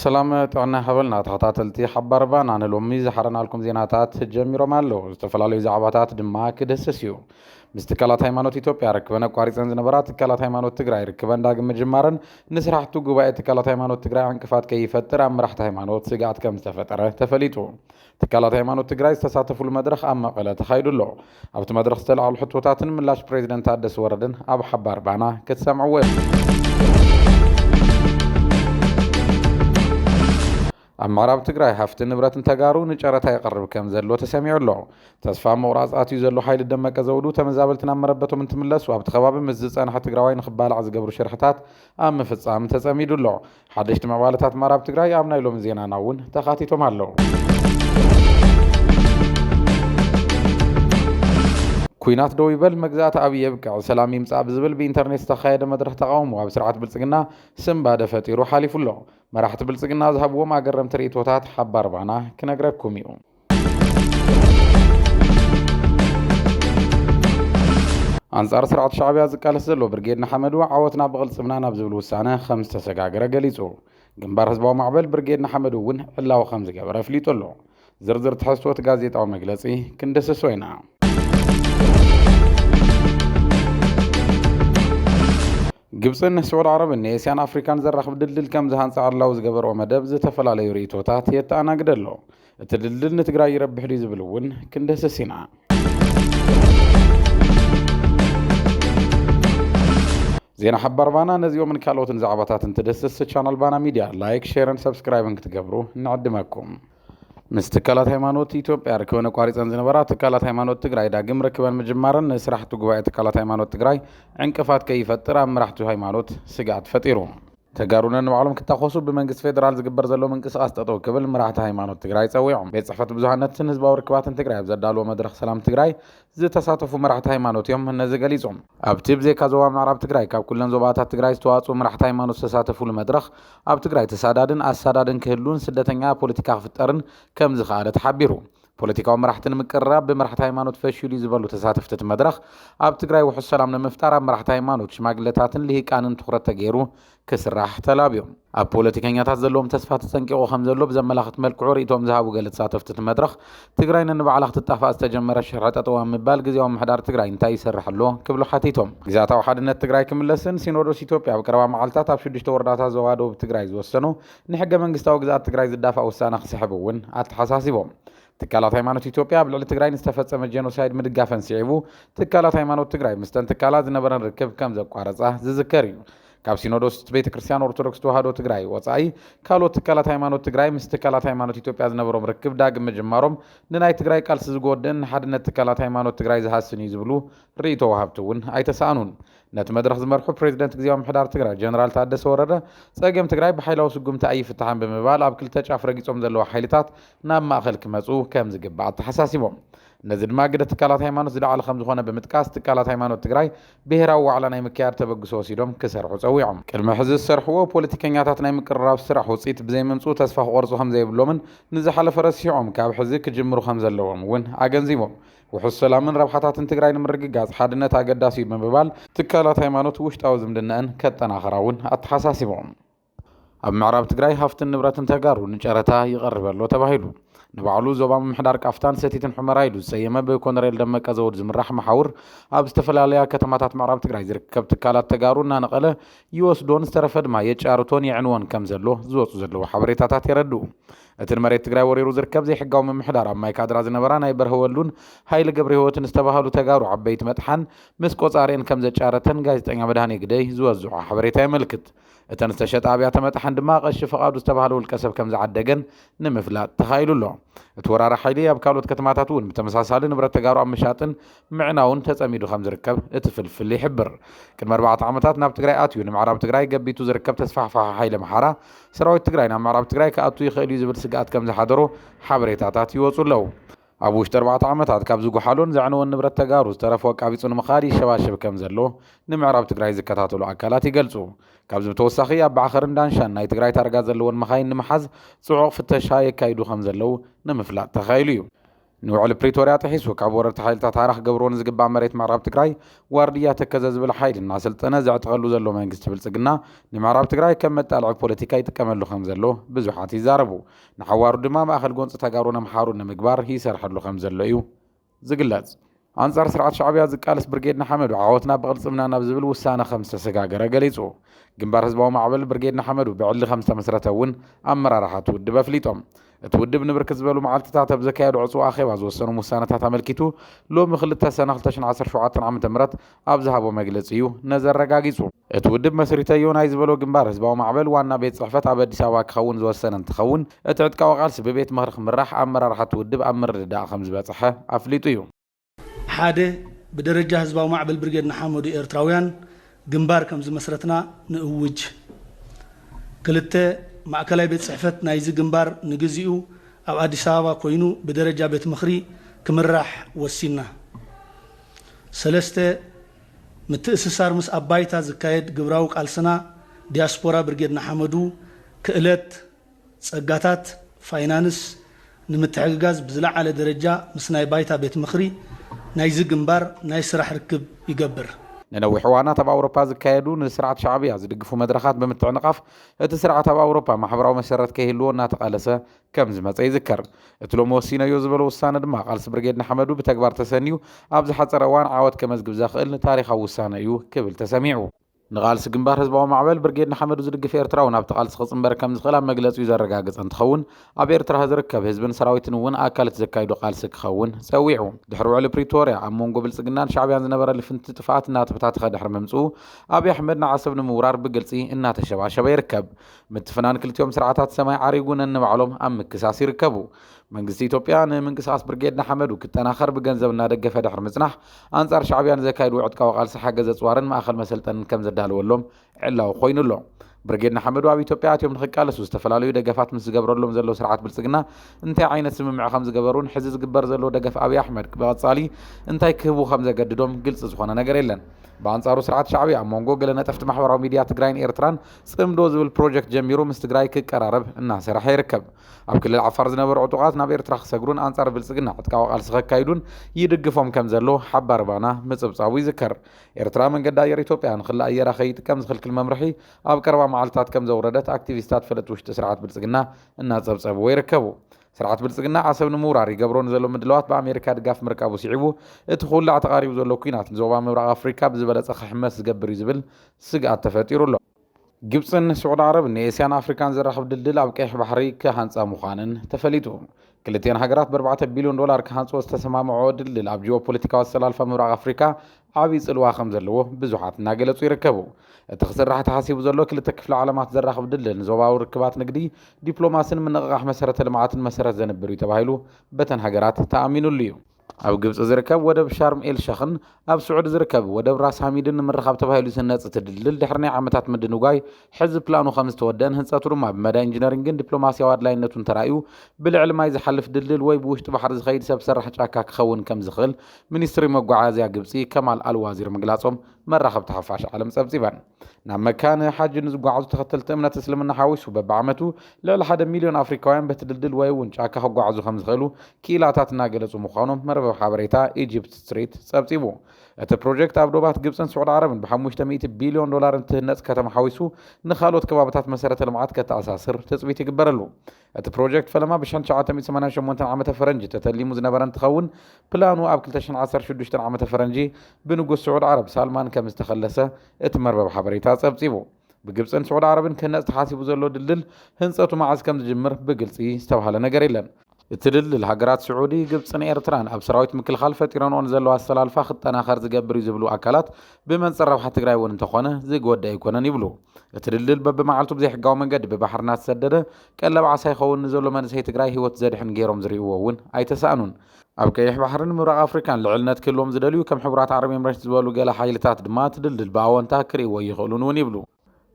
سلامة عنا حبلنا تخطاتلتي حبربان عن الأمي زحرنا لكم زيناتات جميرو مالو استفلالو زعباتات دماك دسسيو مستكالات هيمانوت إثيوبيا ركبنا قواريصن زنبرات تكالات هيمانوت تግራይ ركبن داغم مجمارن نسرحتو ጉባኤ تكالات هيمانوت تግራይ አንቅፋት ከይፈጥር አምራሕተ ሃይማኖት ስጋት ከም ዝተፈጠረ ተፈሊጡ تكالات هيمانوت تግራይ ዝተሳተፉሉ መድረኽ ኣብ መቐለ ተኻይዱሎ ኣብቲ መድረኽ ዝተለዓሉ ሕቶታትን ምላሽ ፕሬዝደንት ታደሰ ወረደን ኣብ ሓባርባና ክትሰምዕዎ أمارب تجري هفت نبرة تجارو نجارة يقرب كم زلوا تسمع الله تصفى مغراز آتي زلوا حيل الدم كزودو تمزابلتنا مربته من تملس وابت خباب مزز أنا حتى جراوين خبال عز قبر شرحتات أم في الصام تسميد الله حدشت موالتات مارب تجري أمنا يلوم زينا ناون تخاتي تمالو كوينات دويبل مجزات أبي يبكع سلامي مصعب زبل بإنترنت تخيل مدرح تقاوم وبسرعة بلسقنا سم بعد فتير وحالي فلو ما راح تبلسقنا ذهب وما قرم تريت وتات حبار بعنا كنقربكم يوم أنصار سرعة شعبية زكال السلو برقيدنا حمدو عوتنا بغل سمنانا بزبل وسانة 5 سقاقرة قليسو جنبار حزبو معبل برقيدنا حمدو ون إلا و5 قبرة فليتو له زرزر تحسوت غازيت أو مجلسي كندس سوينا جبسن سعود عرب النيسيان أفريكان زرخ بدلل كم زهان سعر لوز قبر ومدب زتفل على يوريتوتات يتانا قدلو التدلل نتقرا يربح لي زبلون كندس السينا زين حبر بانا نزيو من كالوت نزعباتات انتدسس شانل بانا ميديا لايك شير تسبسكرايب تقبرو نعدمكم مستكالات هيمانوت إثيوبيا ركبنا قواريصن زنبرات تكالات هيمانوت تግራይ ዳግም ረክበን መጀመርን ስራሕቱ ጉባኤ ተካላት ሃይማኖት ትግራይ እንቅፋት ከይፈጥር አምራሕቱ ሃይማኖት ስጋት ፈጢሩ ተጋሩነን ባዕሎም ክታኾሱ ብመንግስት ፌደራል ዝግበር ዘሎ መንቅስቃስ ጠጠው ክብል ምራሕቲ ሃይማኖት ትግራይ ፀዊዖም ቤት ጽሕፈት ብዙሃነትን ህዝባዊ ርክባትን ትግራይ ዘዳልዎ መድረኽ ሰላም ትግራይ ዝተሳተፉ ምራሕቲ ሃይማኖት እዮም ነዚ ገሊጾም ኣብቲ ብዘይካ ዞባ ምዕራብ ትግራይ ካብ ኩለን ዞባታት ትግራይ ዝተዋፅኡ ምራሕቲ ሃይማኖት ዝተሳተፉሉ መድረኽ ኣብ ትግራይ ተሳዳድን ኣሳዳድን ክህሉን ስደተኛ ፖለቲካ ክፍጠርን ከም ዝኽኣለ ተሓቢሩ ፖለቲካዊ መራሕትን ምቅራብ ብምራሕቲ ሃይማኖት ፈሽሉ ዝበሉ ተሳተፍቲ መድረኽ ኣብ ትግራይ ውሕስ ሰላም ንምፍጣር ኣብ መራሕቲ ሃይማኖት ሽማግለታትን ልሂቃንን ትኹረት ተገይሩ ክስራሕ ተላብዮም ኣብ ፖለቲከኛታት ዘለዎም ተስፋ ተፀንቂቑ ከም ዘሎ ብዘመላኽት መልክዑ ርእቶም ዝሃቡ ገለ ተሳተፍቲ መድረኽ ትግራይ ነንባዕላ ክትጣፋእ ዝተጀመረ ሽርሐ ጠጠዋ ምባል ግዜያዊ ምሕዳር ትግራይ እንታይ ይሰርሕ ኣሎ ክብሉ ሓቲቶም ግዝያታዊ ሓድነት ትግራይ ክምለስን ሲኖዶስ ኢትዮጵያ ኣብ ቀረባ መዓልትታት ኣብ 6 ወረዳታት ዞባ ደቡብ ትግራይ ዝወሰኑ ንሕገ መንግስታዊ ግዝኣት ትግራይ ዝዳፋእ ውሳነ ክስሕብ እውን ኣተሓሳሲቦም تكالات هيمانوت إثيوبيا بلعل تግራይ نستفزم جينوسايد مدقافن سيعبو تكالات هيمانوت تግራይ مستن تكالات نبرن ركب كم زقارصه ዝዝከር እዩ ካብ ሲኖዶስ ቤተ ክርስቲያን ኦርቶዶክስ ተዋህዶ ትግራይ ወጻኢ ካልኦት ትካላት ሃይማኖት ትግራይ ምስ ትካላት ሃይማኖት ኢትዮጵያ ዝነበሮም ርክብ ዳግም መጀመሮም ንናይ ትግራይ ቃልሲ ዝጎድን ሓድነት ትካላት ሃይማኖት ትግራይ ዝሃስን እዩ ዝብሉ ርእይቶ ወሃብቲ እውን ኣይተሳእኑን ነቲ መድረኽ ዝመርሑ ፕሬዝደንት ግዜያዊ ምሕዳር ትግራይ ጀነራል ታደሰ ወረደ ፀገም ትግራይ ብሓይላዊ ስጉምቲ ኣይፍታሕን ብምባል ኣብ ክልተ ጫፍ ረጊፆም ዘለዋ ሓይልታት ናብ ማእኸል ክመፁ ከም ዝግባእ ተሓሳሲቦም ነዚ ድማ ግደ ትካላት ሃይማኖት ዝለዓለ ከም ዝኾነ ብምጥቃስ ትካላት ሃይማኖት ትግራይ ብሄራዊ ዋዕላ ናይ ምክያድ ተበግሶ ወሲዶም ክሰርሑ ፀዊዖም ቅድሚ ሕዚ ዝሰርሕዎ ፖለቲከኛታት ናይ ምቅርራብ ስራሕ ውፅኢት ብዘይምምፁ ተስፋ ክቆርፁ ከም ዘይብሎምን ንዝሓለፈ ረሲዖም ካብ ሕዚ ክጅምሩ ከም ዘለዎም እውን ኣገንዚቦም ውሕስ ሰላምን ረብሓታትን ትግራይ ንምርግጋፅ ሓድነት ኣገዳሲ እዩ ብምባል ትካላት ሃይማኖት ውሽጣዊ ዝምድነአን ከጠናኽራ እውን ኣተሓሳሲቦም ኣብ ምዕራብ ትግራይ ሃፍትን ንብረትን ተጋሩ ንጨረታ ይቐርበሎ ተባሂሉ نبعلو زوبام محدار كافتان ستيتن حمرايدو سيما بكونريل دمك زود زمرح محاور اب استفلاليا كتماتات معراب تግራይ ዝርከብ ትካላት ተጋሩና ነቀለ ይወስዶን ዝተረፈድ ማ የጫርቶን ይዕንወን ከም ዘሎ ዝወፁ ዘለዎ ሓበሬታታት ይረዱ እትን መሬት ትግራይ ወሪሩ ዝርከብ ዘይሕጋው ምምሕዳር ኣብ ማይ ካድራ ዝነበራ ናይ በረኸ ወሉን ሃይለ ገብረ ህይወትን ዝተባሃሉ ተጋሩ ዓበይቲ መጥሓን ምስ ቆፃሬን ከም ዘጫረተን ጋዜጠኛ መድሃኔ ግደይ ዝወዝዑ ሓበሬታ ይመልክት እተን ዝተሸጠ ኣብያተ መጥሓን ድማ ቀሺ ፈቃዱ ዝተባሃሉ ውልቀሰብ ከም ዝዓደገን ንምፍላጥ ተኻይሉሎ እቲ ወራራ ሓይሊ ኣብ ካልኦት ከተማታት እውን ብተመሳሳሊ ንብረት ተጋሩ ኣብ ምሻጥን ምዕናውን ተፀሚዱ ከም ዝርከብ እቲ ፍልፍል ይሕብር ቅድሚ 4 ዓመታት ናብ ትግራይ ኣትዩ ንምዕራብ ትግራይ ገቢቱ ዝርከብ ተስፋሕፋሕ ሓይሊ መሓራ ሰራዊት ትግራይ ናብ ምዕራብ ትግራይ ከኣቱ ይኽእል እዩ ዝብል ስጋኣት ከም ዝሓደሮ ሓበሬታታት ይወፁ ኣለዉ ኣብ ውሽጢ 4 ዓመታት ካብ ዝጓሓሉን ዘዕንወን ንብረት ተጋሩ ዝተረፈ ወቃቢፁ ንምኻድ ይሸባሸብ ከም ዘሎ ንምዕራብ ትግራይ ዝከታተሉ ኣካላት ይገልጹ ካብዚ ብተወሳኺ ኣብ ባዕኸርን ዳንሻን ናይ ትግራይ ታርጋ ዘለዎን መኻይን ንምሓዝ ጽዑቕ ፍተሻ የካይዱ ከም ዘለው ንምፍላጥ ተኻይሉ እዩ ንውዕል ፕሪቶሪያ ጥሒሱ ካብ ወረርቲ ሓይልታት ታሪኽ ገብሮን ዝግባእ መሬት ምዕራብ ትግራይ ዋርድያ ተከዘ ዝብል ሓይል እናሰልጠነ ዘዕጥቐሉ ዘሎ መንግስቲ ብልጽግና ንምዕራብ ትግራይ ከም መጣልዒ ፖለቲካ ይጥቀመሉ ከም ዘሎ ብዙሓት ይዛረቡ ንሓዋሩ ድማ ማእኸል ጎንፂ ተጋሩ ነምሓሩ ንምግባር ይሰርሐሉ ከም ዘሎ እዩ ዝግለጽ አንጻር ስርዓት ሻዕብያ ዝቃለስ ብርጌድና ሐመዱ ዓወትና በቅልጽምና ናብ ዝብል ውሳነ ከም ዝተሰጋገረ ገሊጹ ግንባር ህዝባዊ ማዕበል ብርጌድና ሐመዱ ብዕሊ ከም ዝተመስረተውን ኣመራርሓቱ ውድብ ኣፍሊጦም እቲ ውድብ ንብርክት ዝበሉ መዓልትታት ኣብ ዘካየዱ ዕፁ ኣኼባ ዝወሰኑ ውሳነታት ኣመልኪቱ ሎሚ 2 ሰነ 2017 ዓ.ም ኣብ ዝሃቦ መግለጺ እዩ ነዘረጋጊጹ እቲ ውድብ መስሪተዮ ናይ ዝበሎ ግንባር ህዝባዊ ማዕበል ዋና ቤት ጽሕፈት ኣብ ኣዲስ ኣበባ ክኸውን ዝወሰነ እንትኸውን እቲ ዕጥቃዊ ቃልሲ ብቤት ምኽሪ ክምራሕ ኣመራርሓቱ ውድብ ኣብ ምርድዳእ ከም ዝበጽሐ ኣፍሊጡ እዩ ሓደ بدرجة هزباو معبل برجيدنا حمودي إيرتراويان جنبار كم زمسرتنا نأوج كلته مع كلاي بيت صحفت نايز جنبار نجزيو أو أديس أبابا كوينو بدرجة بيت مخري كمرح وسينا سلسته متأسسار مس أبايتا زكايد جبراوك ألسنا دياسبورا برجيدنا حمودو كألت سقاتات فاينانس نمتعجز بزلع على درجة مسناي بايتا بيت مخري نايز جنبار نايس راح ركب يجبر ننوي حوانات أبا أوروبا زكايدون لسرعة شعبية زدقفوا مدرخات بمتعنقف اتسرعة أبا أوروبا محبراو مسيرات كيهلون ناتق ألسا كم زمت يذكر اتلو موسينا يوزبلو السانة دماغ قال سبرقيدنا حمدو بتكبار تسانيو أبزحات سروان عاود كمزقب زاخل تاريخ أو السانة يو كبل تساميعو نقالس جنبار هزباو معبل برجيدنا حمدو زدق في إرترا ونابت قالس خصم بركم زغلا مجلس يزرقاقص انتخون أبي إرترا هزركب هزبن سراويتن ون أكلت زكايدو قالس خون سويعو دحروا على بريتوريا عمون قبل سجنان شعبيان زنبر اللي فنت تفعات النات بتاعت خدحر ممسو أبي أحمدنا عصبنا مورار بقلسي النات شبا يركب متفنان كل يوم سرعات سماي عريقون أن معلوم أم كساس يركبوا መንግስቲ ኢትዮጵያ ንምንቅስቃስ ብርጌድና ሐመዱ ክጠናኸር ብገንዘብና ደገፈ ድሕሪ ምጽናሕ አንጻር ሻዕብያን ዘካይዱ ዕጥቃዊ ቃልሲ ሓገዝ ኣጽዋርን ማእኸል መሰልጠንን ከም ዘዳልወሎም ዕላው ኮይኑሎ ብርጌድና ሐመዱ ኣብ ኢትዮጵያ ኣትዮም ንኽቃለሱ ዝተፈላለዩ ደገፋት ምስ ዝገብረሎም ዘሎ ስርዓት ብልጽግና እንታይ ዓይነት ስምምዕ ከም ዝገበሩን ሕዚ ዝግበር ዘሎ ደገፍ ኣብይ ኣሕመድ ብቐጻሊ እንታይ ክህቡ ከም ዘገድዶም ግልጽ ዝኾነ ነገር የለን በአንጻሩ ስርዓት ሻዕብያ ሞንጎ ገለ ነጠፍቲ ማሕበራዊ ሚድያ ትግራይን ኤርትራን ጽምዶ ዝብል ፕሮጀክት ጀሚሩ ምስ ትግራይ ክቀራረብ እናሰርሐ ይርከብ ኣብ ክልል ዓፋር ዝነበሩ ዕጡቃት ናብ ኤርትራ ክሰግሩን አንጻር ብልጽግና ዕጥቃዊ ቃልሲ ከካይዱን ይድግፎም ከም ዘሎ ሓባር ባና ምጽብጻዊ ይዝከር ኤርትራ መንገዲ ኣየር ኢትዮጵያ ንኽላ ኣየራ ከይጥቀም ዝኽልክል መምርሒ ኣብ ቀረባ መዓልትታት ከም ዘውረደት አክቲቪስታት ፍለጥ ውሽጢ ስርዓት ብልጽግና እናጸብጸብዎ ይርከቡ ስርዓት ብልጽግና ዓሰብ ንምውራር ይገብሮን ዘሎ ምድለዋት በኣሜሪካ ድጋፍ ምርካቡ ሲዒቡ እቲ ኩላዕ ተቃሪቡ ዘሎ ኩናት ንዞባ ምብራቕ ኣፍሪካ ብዝበለጸ ክሕመስ ዝገብር እዩ ዝብል ስግኣት ተፈጢሩሎ ግብፅን ስዑድ ዓረብን ንኤስያን ኣፍሪካን ዘራኽብ ድልድል ኣብ ቀይሕ ባሕሪ ክሃንፃ ምዃንን ተፈሊጡ ክልቲአን ሃገራት ብ4 ቢልዮን ዶላር ክሃንፅዎ ዝተሰማምዖ ድልድል ኣብ ጂኦፖለቲካዊ ኣሰላልፋ ምብራቕ ኣፍሪካ ዓብዪ ጽልዋ ከም ዘለዎ ብዙሓት እናገለጹ ይርከቡ እቲ ክስራሕ ተሓሲቡ ዘሎ ክልተ ክፍለ ዓለማት ዘራኽብ ድልድል ንዞባዊ ርክባት ንግዲ ዲፕሎማስን ምንቕቓሕ መሰረተ ልምዓትን መሰረት ዘነብር እዩ ተባሂሉ በተን ሃገራት ተኣሚኑሉ እዩ ኣብ ግብጽ ዝርከብ ወደብ ሻርም ኤል ሸኽን ኣብ ስዑድ ዝርከብ ወደብ ራስ ሓሚድን ንምርኻብ ተባሂሉ ዝነጽ ትድልድል ድሕሪ ናይ ዓመታት ምድንጓይ ሕዚ ፕላኑ ከም ዝተወደአን ህንጸቱ ድማ ብመዳይ ኢንጂነሪንግን ዲፕሎማስያዊ ኣድላይነቱን ተራእዩ ብልዕሊ ማይ ዝሓልፍ ድልድል ወይ ብውሽጢ ባሕሪ ዝኸይድ ሰብ ሰራሕ ጫካ ክኸውን ከም ዝኽእል ሚኒስትሪ መጓዓዝያ ግብጺ ከማል አልዋዚር ምግላጾም መራኸብቲ ሓፋሽ ዓለም ጸብጺበን ናብ መካ ንሓጂ ንዝጓዓዙ ተኸተልቲ እምነት እስልምና ሓዊሱ በብዓመቱ ልዕሊ 1 ሚልዮን ኣፍሪካውያን በቲ ድልድል ወይ እውን ጫካ ክጓዓዙ ከም ዝኽእሉ ክኢላታት እናገለጹ ምዃኖም መርበብ ሓበሬታ ኢጅፕት ስትሪት ጸብጺቡ እቲ ፕሮጀክት ኣብ ዶባት ግብፅን ስዑድ ዓረብን ብ500 ቢልዮን ዶላር እንትህነጽ ከተማ ሓዊሱ ንኻልኦት ከባብታት መሰረተ ልምዓት ከተኣሳስር ትጽቢት ይግበረሉ እቲ ፕሮጀክት ፈለማ ብ1988 ዓመተ ፈረንጂ ተተሊሙ ዝነበረ እንትኸውን ፕላኑ ኣብ 2016 ዓመተ ፈረንጂ ብንጉስ ስዑድ ዓረብ ሳልማን ከም ዝተኸለሰ እቲ መርበብ ሓበሬታ ጸብጺቡ ብግብፅን ስዑድ ዓረብን ክህነጽ ተሓሲቡ ዘሎ ድልድል ህንጸቱ መዓዝ ከም ዝጅምር ብግልጺ ዝተባሃለ ነገር የለን እቲ ድልድል ሃገራት ስዑዲ ግብፅን ኤርትራን ኣብ ሰራዊት ምክልኻል ፈጢረንኦን ዘለዎ ኣሰላልፋ ክጠናኸር ዝገብር እዩ ዝብሉ ኣካላት ብመንፅር ረብሓ ትግራይ እውን እንተኾነ ዝጎዳ ኣይኮነን ይብሉ እቲ ድልድል በብመዓልቱ ብዘይሕጋዊ መንገዲ ብባሕርና ዝሰደደ ቀለብ ዓሳ ይኸውን ንዘሎ መንእሰይ ትግራይ ህይወት ዘድሕን ገይሮም ዝርእይዎ እውን ኣይተሰኣኑን ኣብ ቀይሕ ባሕርን ምብራቕ ኣፍሪካን ልዕልነት ክህልዎም ዝደልዩ ከም ሕቡራት ዓረብ ኤምሬት ዝበሉ ገለ ሓይልታት ድማ እቲ ድልድል ብኣወንታ ክርእይዎ ይኽእሉን እውን ይብሉ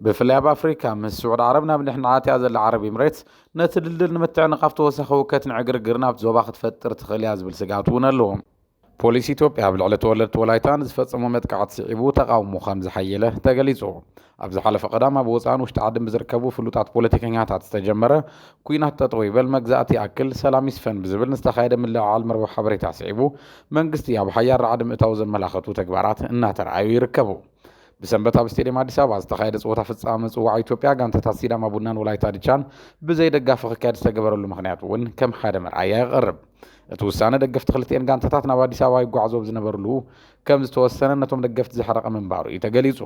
بفلي اب افريكا من سعود عربنا بنحن عاتي هذا العرب امريت نتدلل نمتع نقاف توسخ وكتن عقرقرنا بزوبا فتر تخلياز بالسقات ونلوهم ፖሊስ ኢትዮጵያ ብልዕሊ ተወለድቲ ወላይታን ዝፈጸሞ መጥቃዕቲ ስዒቡ ተቃውሞ ከም ዝሓየለ ተገሊጹ። ኣብ ዝሓለፈ ቀዳም ኣብ ወፃን ውሽጢ ዓድን ብዝርከቡ ፍሉጣት ፖለቲከኛታት ዝተጀመረ ኩናት ጠጠው ይበል መግዛእቲ ይኣክል ሰላም ይስፈን ብዝብል ንዝተኻየደ ምልዕዓል መርበብ ሓበሬታ ስዒቡ መንግስቲ ኣብ ሓያል ረዓዲ ምእታው ዘመላኸቱ ተግባራት እናተረኣዩ ይርከቡ። ብሰንበት ኣብ ስቴድየም ኣዲስ ኣበባ ዝተኻየደ ፀወታ ፍጻመ ጽዋዕ ኢትዮጵያ ጋንታታት ሲዳማ ቡናን ወላይታ ዲቻን ብዘይደጋፊ ክካየድ ዝተገበረሉ ምክንያት እውን ከም ሓደ መርኣያ ይቐርብ። እቲ ውሳነ ደገፍቲ ክልቲአን ጋንታታት ናብ ኣዲስ ኣበባ ይጓዓዙ ዝነበርሉ ከም ዝተወሰነ ነቶም ደገፍቲ ዝሓረቐ ምንባሩ እዩ ተገሊጹ።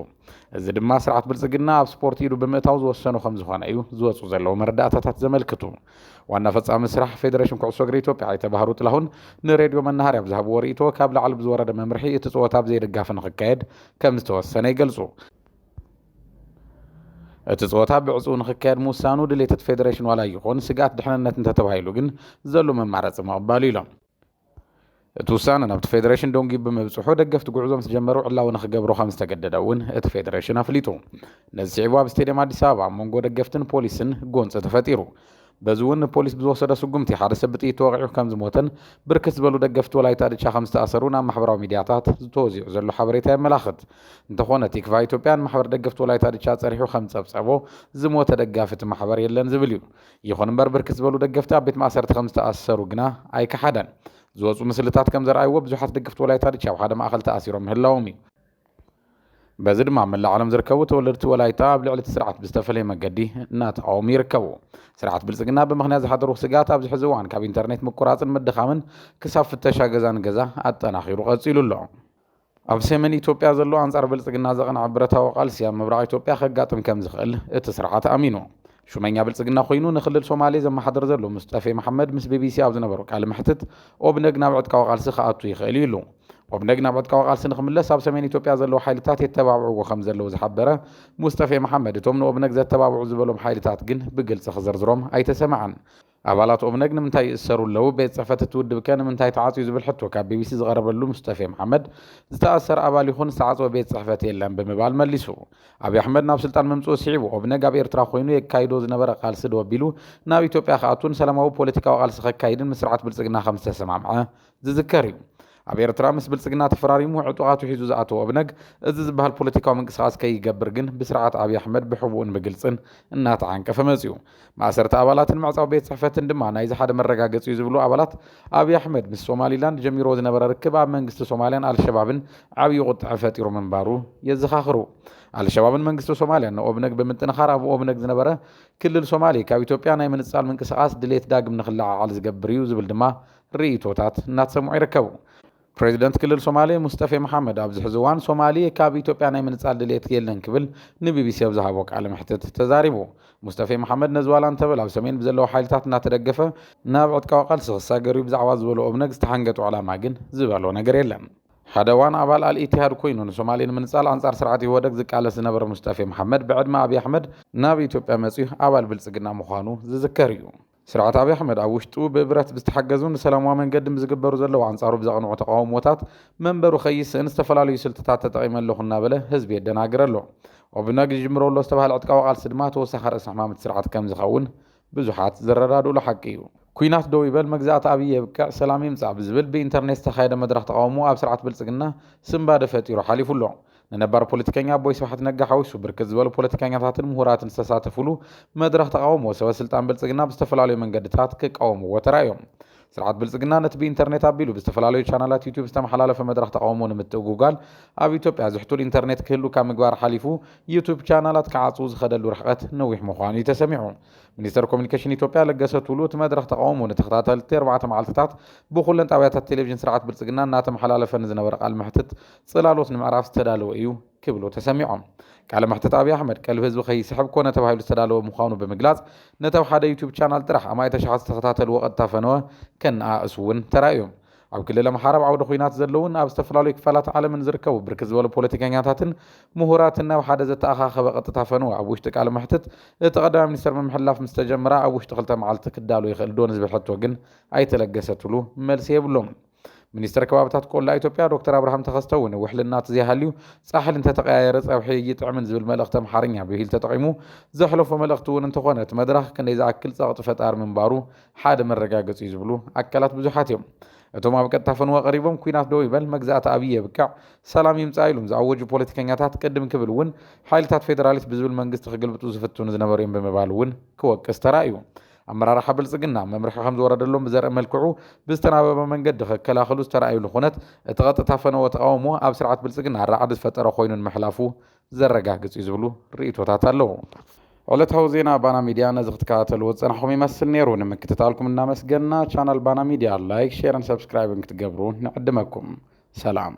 እዚ ድማ ስርዓት ብልጽግና ኣብ ስፖርት ኢዱ ብምእታው ዝወሰኑ ከም ዝኾነ እዩ ዝወፁ ዘለዉ መረዳእታታት ዘመልክቱ። ዋና ፈጻሚ ስራሕ ፌደሬሽን ኩዕሶ እግሪ ኢትዮጵያ ኣይተ ባህሩ ጥላሁን ንሬድዮ መናሃርያ ብዝሃብዎ ርእይቶ ካብ ላዕሊ ብዝወረደ መምርሒ እቲ ፀወታ ብዘይደጋፊ ንክካየድ ከም ዝተወሰነ ይገልጹ። እቲ ፀወታ ብዕፁ ንክካየድ ምውሳኑ ድሌት እቲ ፌደሬሽን ዋላ ይኹን ስጋት ድሕንነት እንተተባሂሉ ግን ዘሎ መማረፂ መቕባሉ ኢሎም። እቲ ውሳነ ናብቲ ፌደሬሽን ደንጊ ብምብፅሑ ደገፍቲ ጉዕዞ ምስ ጀመሩ ዕላዊ ንክገብሩ ከም ዝተገደደ እውን እቲ ፌደሬሽን ኣፍሊጡ። ነዚ ስዒቡ ኣብ ስቴድየም ኣዲስ ኣበባ መንጎ ደገፍትን ፖሊስን ጎንፂ ተፈጢሩ። በዚ እውን ፖሊስ ብዝወሰደ ስጉምቲ ሓደ ሰብ ብጥይት ተወቂዑ ከም ዝሞተን ብርክት ዝበሉ ደገፍቲ ወላይታ ድቻ ከም ዝተኣሰሩ ናብ ማሕበራዊ ሚድያታት ዝተወዚዑ ዘሎ ሓበሬታ የመላኽት። እንተኾነ ቲክቫ ኢትዮጵያን ማሕበር ደገፍቲ ወላይታ ድቻ ፀሪሑ ከም ፀብፀቦ ዝሞተ ደጋፊ እቲ ማሕበር የለን ዝብል እዩ። ይኹን እምበር ብርክት ዝበሉ ደገፍቲ ኣብ ቤት ማእሰርቲ ከም ዝተኣሰሩ ግና ኣይከሓደን። ዝወፁ ምስልታት ከም ዘረኣይዎ ብዙሓት ደገፍቲ ወላይታ ድቻ ኣብ ሓደ ማእኸል ተኣሲሮም ምህላዎም እዩ። በዚ ድማ መላእ ዓለም ዝርከቡ ተወለድቲ ወላይታ ኣብ ልዕሊ እቲ ስርዓት ብዝተፈለየ መገዲ እናተቃወሙ ይርከቡ። ስርዓት ብልጽግና ብምክንያት ዝሓደሩ ስጋት ኣብዚ ሕዚ እዋን ካብ ኢንተርኔት ምቁራፅን ምድኻምን ክሳብ ፍተሻ ገዛ ንገዛ ኣጠናኺሩ ቀፂሉ ኣሎ። ኣብ ሰሜን ኢትዮጵያ ዘሎ ኣንጻር ብልጽግና ዘቕንዕ ብረታዊ ቃልሲ ኣብ ምብራቕ ኢትዮጵያ ከጋጥም ከም ዝኽእል እቲ ስርዓት ኣሚኑ። ሹመኛ ብልጽግና ኮይኑ ንክልል ሶማሌ ዘመሓድር ዘሎ ሙስጠፌ መሐመድ ምስ ቢቢሲ ኣብ ዝነበሩ ቃለ መሕትት ኦብነግ ናብ ዕጥቃዊ ቃልሲ ክኣቱ ይኽእል ኢሉ። ኦብነግ ናብ ዕጥቃዊ ቃልሲ ንክምለስ ኣብ ሰሜን ኢትዮጵያ ዘለዉ ሓይልታት የተባብዕዎ ከም ዘለዉ ዝሓበረ ሙስጠፌ መሐመድ እቶም ንኦብነግ ዘተባብዑ ዝበሎም ሓይልታት ግን ብግልፂ ክዘርዝሮም ኣይተሰማዓን። ኣባላት ኦብነግ ንምንታይ ይእሰሩ ኣለዉ? ቤት ፅሕፈት እቲ ውድብ ከ ንምንታይ ተዓፅዩ ዝብል ሕቶ ካብ ቢቢሲ ዝቐረበሉ ሙስጠፌ መሐመድ ዝተኣሰረ ኣባል ይኹን ዝተዓፅወ ቤት ፅሕፈት የለን ብምባል መሊሱ። ኣብዪ ኣሕመድ ናብ ስልጣን ምምፅኡ ስዒቡ ኦብነግ ኣብ ኤርትራ ኮይኑ የካይዶ ዝነበረ ቃልሲ ደወቢሉ ናብ ኢትዮጵያ ክኣቱን ሰላማዊ ፖለቲካዊ ቃልሲ ከካይድን ምስ ስርዓት ብልጽግና ከም ዝተሰማምዐ ዝዝከር እዩ። ኣብ ኤርትራ ምስ ብልጽግና ተፈራሪሙ ዕጡቃቱ ሒዙ ዝኣተወ ኦብነግ እዚ ዝበሃል ፖለቲካዊ ምንቅስቃስ ከይገብር ግን ብስርዓት ኣብዪ ኣሕመድ ብሕቡእን ብግልፅን እናተዓንቀፈ መፅኡ። ማእሰርቲ ኣባላትን ምዕፃው ቤት ፅሕፈትን ድማ ናይዚ ሓደ መረጋገፂ እዩ ዝብሉ ኣባላት ኣብዪ ኣሕመድ ምስ ሶማሊላንድ ጀሚሮ ዝነበረ ርክብ ኣብ መንግስቲ ሶማልያን አልሸባብን ዓብዪ ቁጥዐ ፈጢሩ ምንባሩ የዘኻኽሩ። አልሸባብን መንግስቲ ሶማልያን ንኦብነግ ብምጥንኻር ኣብ ኦብነግ ዝነበረ ክልል ሶማሌ ካብ ኢትዮጵያ ናይ ምንፃል ምንቅስቃስ ድሌት ዳግም ንክለዓዓል ዝገብር እዩ ዝብል ድማ ርእይቶታት እናተሰምዑ ይርከቡ። ፕሬዚደንት ክልል ሶማሌ ሙስጠፌ መሐመድ ኣብዚ ሕዚ እዋን ሶማሌ ካብ ኢትዮጵያ ናይ ምንፃል ድሌት የለን ክብል ንቢቢሲ ኣብ ዝሃቦ ቃለ መሕትት ተዛሪቡ። ሙስጠፌ መሐመድ ነዚ ዋላ እንተብል ኣብ ሰሜን ብዘለዉ ሓይልታት እናተደገፈ ናብ ዕጥቃዊ ቃልሲ ክሳገር እዩ ብዛዕባ ዝበሎ ኦብነግ ዝተሓንገጡ ዕላማ ግን ዝበሎ ነገር የለን። ሓደ እዋን ኣባል አልኢትሃድ ኮይኑ ንሶማሌ ንምንፃል ኣንጻር ስርዓት ይወደግ ዝቃለስ ዝነበረ ሙስጠፌ መሐመድ ብዕድመ ኣብዪ ኣሕመድ ናብ ኢትዮጵያ መፅኡ ኣባል ብልጽግና ምዃኑ ዝዝከር እዩ። ስርዓት ኣብዪ ኣሕመድ ኣብ ውሽጡ ብብረት ብዝተሓገዙ ንሰላማዊ መንገዲ ብዝግበሩ ዘለዉ ኣንጻሩ ብዘቕንዑ ተቃውሞታት መንበሩ ኸይስእን ዝተፈላለዩ ስልትታት ተጠቒመ ኣለኹ እናበለ ህዝቢ የደናግር ኣሎ። ኦብነግ ዝጅምሮ ኣሎ ዝተባሃለ ዕጥቃዊ ቃልሲ ድማ ተወሳኺ ርእሲ ሕማም እቲ ስርዓት ከም ዝኸውን ብዙሓት ዝረዳድእሉ ሓቂ እዩ። ኩናት ደው ይበል መግዛእቲ ኣብዪ የብቅዕ ሰላም ይምፃእ ብዝብል ብኢንተርኔት ዝተኻየደ መድረኽ ተቃውሞ ኣብ ስርዓት ብልጽግና ስምባደ ፈጢሩ ሓሊፉ ኣሎ። ንነባር ፖለቲከኛ ኣቦይ ስብሓት ነጋ ሓዊሱ ብርክት ዝበሉ ፖለቲከኛታትን ምሁራትን ዝተሳተፍሉ መድረኽ ተቃውሞ ሰበስልጣን ብልጽግና ብዝተፈላለዩ መንገድታት ክቃወምዎ ተራእዮም። ስርዓት ብልጽግና ነቲ ብኢንተርኔት ኣቢሉ ብዝተፈላለዩ ቻናላት ዩቲዩብ ዝተመሓላለፈ መድረኽ ተቃውሞ ንምትእጉጋል ኣብ ኢትዮጵያ ዝሕቱል ኢንተርኔት ክህሉ ካብ ምግባር ሓሊፉ ዩቲዩብ ቻናላት ክዓፅው ዝኸደሉ ርሕቐት ነዊሕ ምዃኑ እዩ ተሰሚዑ። ሚኒስተር ኮሙኒኬሽን ኢትዮጵያ ለገሰ ቱሉ እቲ መድረኽ ተቃውሞ ንተኸታተልቲ 4 መዓልትታት ብኩለን ጣብያታት ቴሌቭዥን ስርዓት ብልጽግና እናተመሓላለፈ ንዝነበረ ቃል መሕትት ጽላሎት ንምዕራፍ ዝተዳለወ እዩ ክብሉ ተሰሚዖም። ቃለ መሕትት ኣብዪ ኣሕመድ ቀልቢ ህዝቢ ከይስሕብ ኮነ ተባሂሉ ዝተዳለወ ምዃኑ ብምግላጽ ነቲ ኣብ ሓደ ዩቲዩብ ቻናል ጥራሕ ኣማይተ ሸሓት ዝተኸታተልዎ ቀጥታ ፈነወ ከነኣእሱ እውን ተራእዮም። ኣብ ክልል ኣምሓራ ኣብ ዓውደ ኩናት ዘለውን ኣብ ዝተፈላለዩ ክፋላት ዓለምን ዝርከቡ ብርክት ዝበሉ ፖለቲከኛታትን ምሁራትን ናብ ሓደ ዘተኣኻኸበ ቀጥታ ፈነወ ኣብ ውሽጢ ቃለ መሕትት እቲ ቀዳማይ ሚኒስተር ምምሕላፍ ምስ ተጀመረ ኣብ ውሽጢ 2 መዓልቲ ክዳሉ ይኽእል ዶ ንዝብል ሕቶ ግን ኣይተለገሰትሉ መልሲ የብሎም። ሚኒስተር ከባብታት ቆላ ኢትዮጵያ ዶክተር አብርሃም ተኸስተ እውን ውሕልናት ዘያሃልዩ ጻሕል እንተተቀያየረ ፀብሒ ይጥዕምን ዝብል መልእኽቲ ኣምሓርኛ ብሂል ተጠቂሙ ዘሕለፎ መልእኽቲ እውን እንተኾነ እቲ መድረኽ ክንደይ ዝኣክል ፀቕጢ ፈጣሪ ምንባሩ ሓደ መረጋገፂ እዩ ዝብሉ ኣካላት ብዙሓት እዮም። እቶም ኣብ ቀጥታ ፈንዋ ቀሪቦም ኩናት ደው ይበል መግዛእቲ ኣብይ የብቃዕ ሰላም ይምጻ ኢሎም ዝኣወጁ ፖለቲከኛታት ቅድም ክብል እውን ሓይልታት ፌደራሊስት ብዝብል መንግስቲ ክግልብጡ ዝፍትኑ ዝነበሩ እዮም ብምባል እውን ክወቅስ ተራእዩ ኣመራርሓ ብልጽግና መምርሒ ከም ዝወረደሎም ብዘርአ መልክዑ ብዝተናበበ መንገዲ ክከላኸሉ ዝተራእዩሉ ኩነት እቲ ቀጥታ ፈነወ ተቃውሞ ኣብ ስርዓት ብልጽግና ረዓዲ ዝፈጠረ ኮይኑን መሕላፉ ዘረጋግጽ እዩ ዝብሉ ርእይቶታት ኣለዉ ዕለታዊ ዜና ባና ሚድያ ነዚ ክትከታተልዎ ዝጸናሕኩም ይመስል ነይሩ ንምክትታልኩም እናመስገንና ቻናል ባና ሚድያ ላይክ ሼርን ሰብስክራይብን ክትገብሩ ንዕድመኩም ሰላም